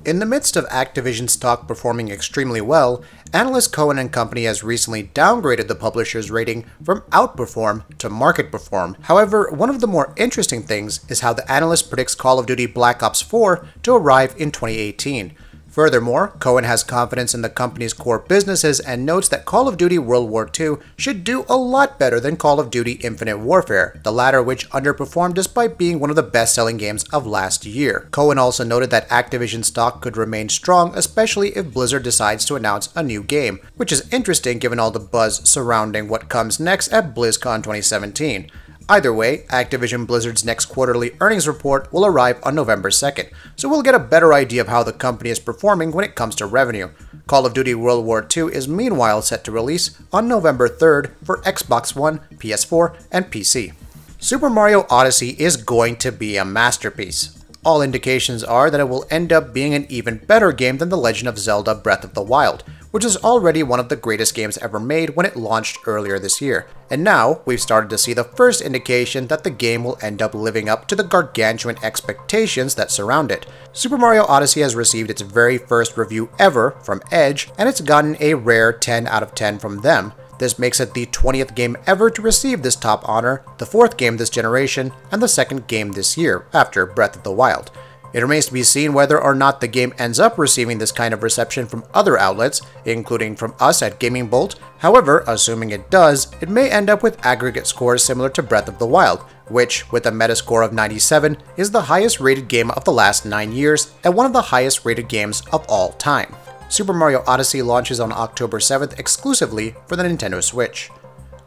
In the midst of Activision stock performing extremely well, analyst Cohen and Company has recently downgraded the publisher's rating from outperform to market perform. However, one of the more interesting things is how the analyst predicts Call of Duty Black Ops 4 to arrive in 2018. Furthermore, Cohen has confidence in the company's core businesses and notes that Call of Duty World War II should do a lot better than Call of Duty Infinite Warfare, the latter which underperformed despite being one of the best-selling games of last year. Cohen also noted that Activision stock could remain strong, especially if Blizzard decides to announce a new game, which is interesting given all the buzz surrounding what comes next at BlizzCon 2017. Either way, Activision Blizzard's next quarterly earnings report will arrive on November 2nd, so we'll get a better idea of how the company is performing when it comes to revenue. Call of Duty World War II is meanwhile set to release on November 3rd for Xbox One, PS4, and PC. Super Mario Odyssey is going to be a masterpiece. All indications are that it will end up being an even better game than The Legend of Zelda Breath of the Wild, which is already one of the greatest games ever made when it launched earlier this year. And now, we've started to see the first indication that the game will end up living up to the gargantuan expectations that surround it. Super Mario Odyssey has received its very first review ever from Edge, and it's gotten a rare 10 out of 10 from them. This makes it the 20th game ever to receive this top honor, the 4th game this generation, and the 2nd game this year, after Breath of the Wild. It remains to be seen whether or not the game ends up receiving this kind of reception from other outlets, including from us at Gaming Bolt. However, assuming it does, it may end up with aggregate scores similar to Breath of the Wild, which, with a Metascore of 97, is the highest rated game of the last 9 years and one of the highest rated games of all time. Super Mario Odyssey launches on October 7th exclusively for the Nintendo Switch.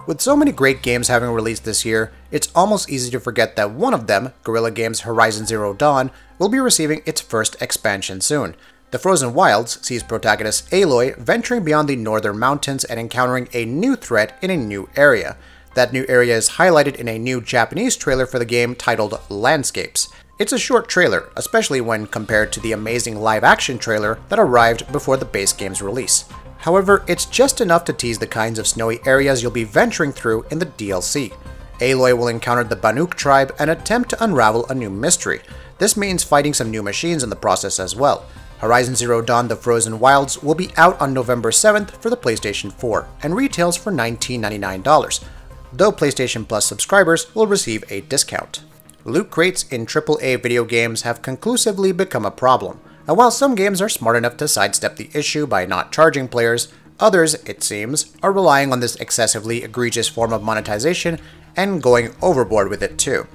With so many great games having released this year, it's almost easy to forget that one of them, Guerrilla Games' Horizon Zero Dawn, will be receiving its first expansion soon. The Frozen Wilds sees protagonist Aloy venturing beyond the northern mountains and encountering a new threat in a new area. That new area is highlighted in a new Japanese trailer for the game titled Landscapes. It's a short trailer, especially when compared to the amazing live-action trailer that arrived before the base game's release. However, it's just enough to tease the kinds of snowy areas you'll be venturing through in the DLC. Aloy will encounter the Banuk tribe and attempt to unravel a new mystery. This means fighting some new machines in the process as well. Horizon Zero Dawn: The Frozen Wilds will be out on November 7th for the PlayStation 4 and retails for $19.99, though PlayStation Plus subscribers will receive a discount. Loot crates in AAA video games have conclusively become a problem, and while some games are smart enough to sidestep the issue by not charging players, others, it seems, are relying on this excessively egregious form of monetization and going overboard with it too.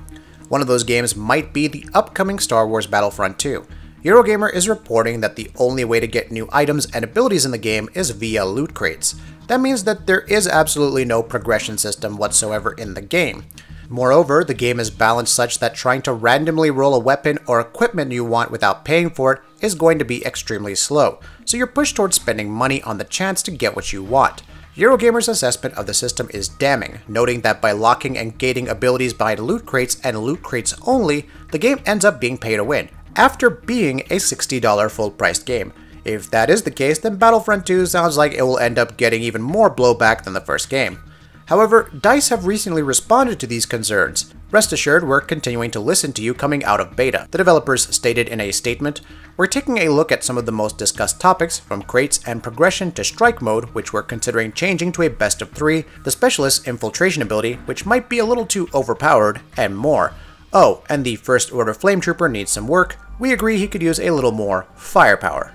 One of those games might be the upcoming Star Wars Battlefront 2. Eurogamer is reporting that the only way to get new items and abilities in the game is via loot crates. That means that there is absolutely no progression system whatsoever in the game. Moreover, the game is balanced such that trying to randomly roll a weapon or equipment you want without paying for it is going to be extremely slow, so you're pushed towards spending money on the chance to get what you want. Eurogamer's assessment of the system is damning, noting that by locking and gating abilities behind loot crates and loot crates only, the game ends up being pay to win, after being a $60 full-priced game. If that is the case, then Battlefront 2 sounds like it will end up getting even more blowback than the first game. However, DICE have recently responded to these concerns. Rest assured, we're continuing to listen to you coming out of beta. The developers stated in a statement, "We're taking a look at some of the most discussed topics, from crates and progression to strike mode, which we're considering changing to a best of 3, the specialist infiltration ability, which might be a little too overpowered, and more. Oh, and the First Order Flame Trooper needs some work. We agree he could use a little more firepower."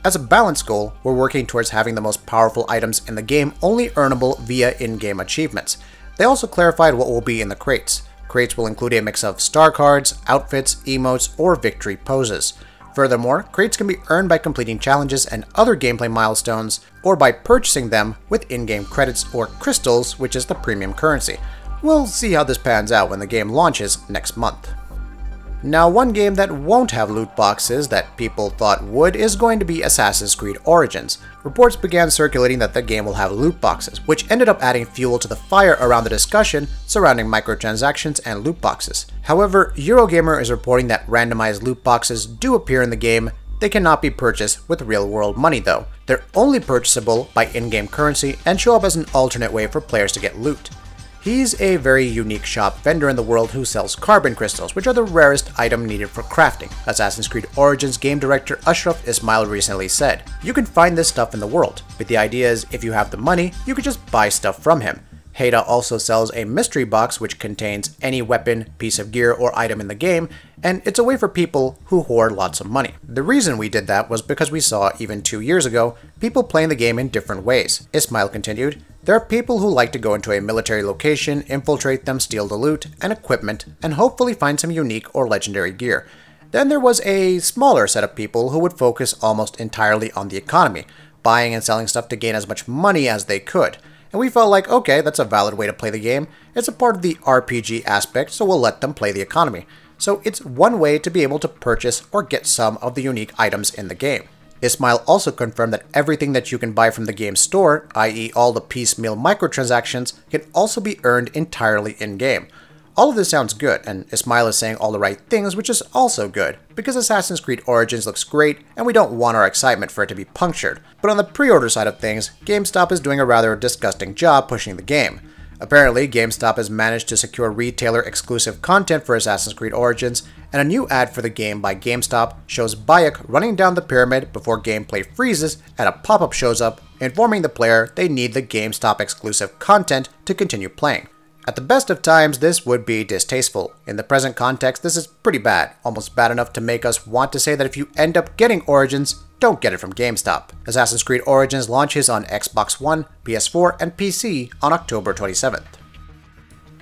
As a balance goal, we're working towards having the most powerful items in the game only earnable via in-game achievements. They also clarified what will be in the crates. Crates will include a mix of star cards, outfits, emotes, or victory poses. Furthermore, crates can be earned by completing challenges and other gameplay milestones, or by purchasing them with in-game credits or crystals, which is the premium currency. We'll see how this pans out when the game launches next month. Now, one game that won't have loot boxes that people thought would is going to be Assassin's Creed Origins. Reports began circulating that the game will have loot boxes, which ended up adding fuel to the fire around the discussion surrounding microtransactions and loot boxes. However, Eurogamer is reporting that randomized loot boxes do appear in the game. They cannot be purchased with real-world money though. They're only purchasable by in-game currency and show up as an alternate way for players to get loot. He's a very unique shop vendor in the world who sells carbon crystals, which are the rarest item needed for crafting. Assassin's Creed Origins game director Ashraf Ismail recently said, "You can find this stuff in the world, but the idea is if you have the money, you could just buy stuff from him." Heda also sells a mystery box which contains any weapon, piece of gear, or item in the game, and it's a way for people who hoard lots of money. The reason we did that was because we saw, even 2 years ago, people playing the game in different ways. Ismail continued, "There are people who like to go into a military location, infiltrate them, steal the loot and equipment, and hopefully find some unique or legendary gear. Then there was a smaller set of people who would focus almost entirely on the economy, buying and selling stuff to gain as much money as they could. And we felt like, okay, that's a valid way to play the game. It's a part of the RPG aspect, so we'll let them play the economy. So it's one way to be able to purchase or get some of the unique items in the game." Ismail also confirmed that everything that you can buy from the game's store, i.e. all the piecemeal microtransactions, can also be earned entirely in-game. All of this sounds good, and Ismail is saying all the right things, which is also good, because Assassin's Creed Origins looks great, and we don't want our excitement for it to be punctured. But on the pre-order side of things, GameStop is doing a rather disgusting job pushing the game. Apparently, GameStop has managed to secure retailer-exclusive content for Assassin's Creed Origins, and a new ad for the game by GameStop shows Bayek running down the pyramid before gameplay freezes and a pop-up shows up, informing the player they need the GameStop-exclusive content to continue playing. At the best of times, this would be distasteful. In the present context, this is pretty bad, almost bad enough to make us want to say that if you end up getting Origins, don't get it from GameStop. Assassin's Creed Origins launches on Xbox One, PS4, and PC on October 27th.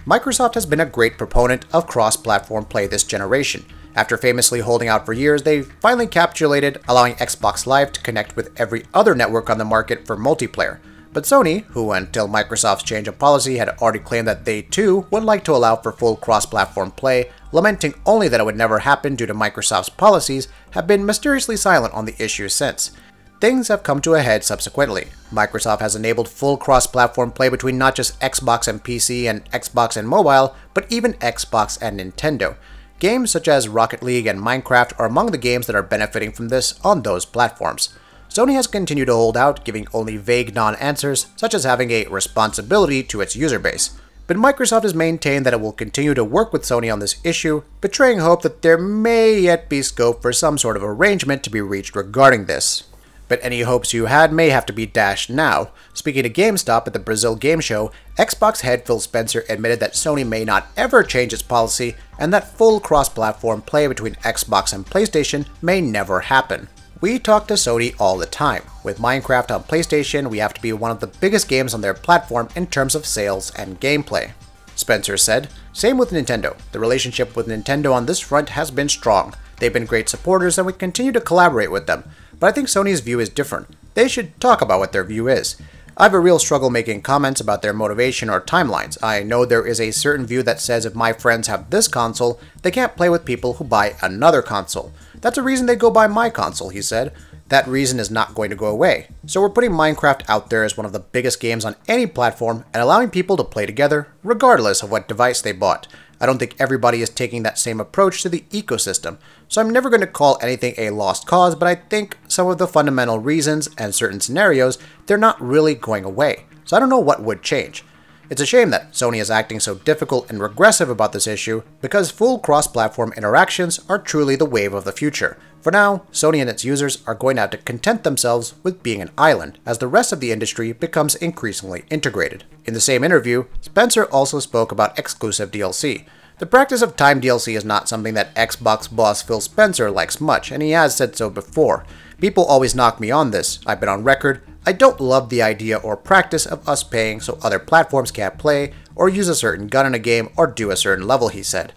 Microsoft has been a great proponent of cross-platform play this generation. After famously holding out for years, they finally capitulated, allowing Xbox Live to connect with every other network on the market for multiplayer. But Sony, who until Microsoft's change of policy had already claimed that they too would like to allow for full cross-platform play, lamenting only that it would never happen due to Microsoft's policies, have been mysteriously silent on the issue since. Things have come to a head subsequently. Microsoft has enabled full cross-platform play between not just Xbox and PC and Xbox and mobile, but even Xbox and Nintendo. Games such as Rocket League and Minecraft are among the games that are benefiting from this on those platforms. Sony has continued to hold out, giving only vague non-answers, such as having a responsibility to its user base. But Microsoft has maintained that it will continue to work with Sony on this issue, betraying hope that there may yet be scope for some sort of arrangement to be reached regarding this. But any hopes you had may have to be dashed now. Speaking to GameStop at the Brazil Game Show, Xbox head Phil Spencer admitted that Sony may not ever change its policy, and that full cross-platform play between Xbox and PlayStation may never happen. "We talk to Sony all the time. With Minecraft on PlayStation, we have to be one of the biggest games on their platform in terms of sales and gameplay," Spencer said. Same with Nintendo. The relationship with Nintendo on this front has been strong. They've been great supporters and we continue to collaborate with them. But I think Sony's view is different. They should talk about what their view is. I have a real struggle making comments about their motivation or timelines. I know there is a certain view that says if my friends have this console, they can't play with people who buy another console. That's a reason they go buy my console, he said. That reason is not going to go away. So we're putting Minecraft out there as one of the biggest games on any platform and allowing people to play together, regardless of what device they bought. I don't think everybody is taking that same approach to the ecosystem, so I'm never going to call anything a lost cause, but I think some of the fundamental reasons and certain scenarios, they're not really going away. So I don't know what would change. It's a shame that Sony is acting so difficult and regressive about this issue, because full cross-platform interactions are truly the wave of the future. For now, Sony and its users are going to have to content themselves with being an island, as the rest of the industry becomes increasingly integrated. In the same interview, Spencer also spoke about exclusive DLC. The practice of timed DLC is not something that Xbox boss Phil Spencer likes much, and he has said so before. People always knock me on this. I've been on record. I don't love the idea or practice of us paying so other platforms can't play, or use a certain gun in a game, or do a certain level, he said.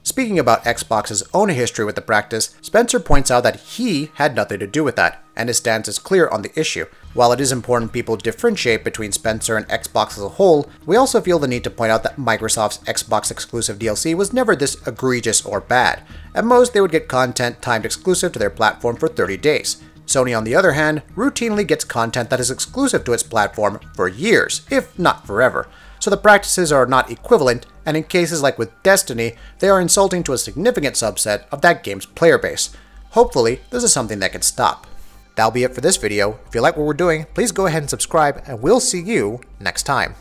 Speaking about Xbox's own history with the practice, Spencer points out that he had nothing to do with that, and his stance is clear on the issue. While it is important people differentiate between Spencer and Xbox as a whole, we also feel the need to point out that Microsoft's Xbox exclusive DLC was never this egregious or bad. At most, they would get content timed exclusive to their platform for 30 days. Sony, on the other hand, routinely gets content that is exclusive to its platform for years, if not forever. So the practices are not equivalent, and in cases like with Destiny, they are insulting to a significant subset of that game's player base. Hopefully, this is something that can stop. That'll be it for this video. If you like what we're doing, please go ahead and subscribe, and we'll see you next time.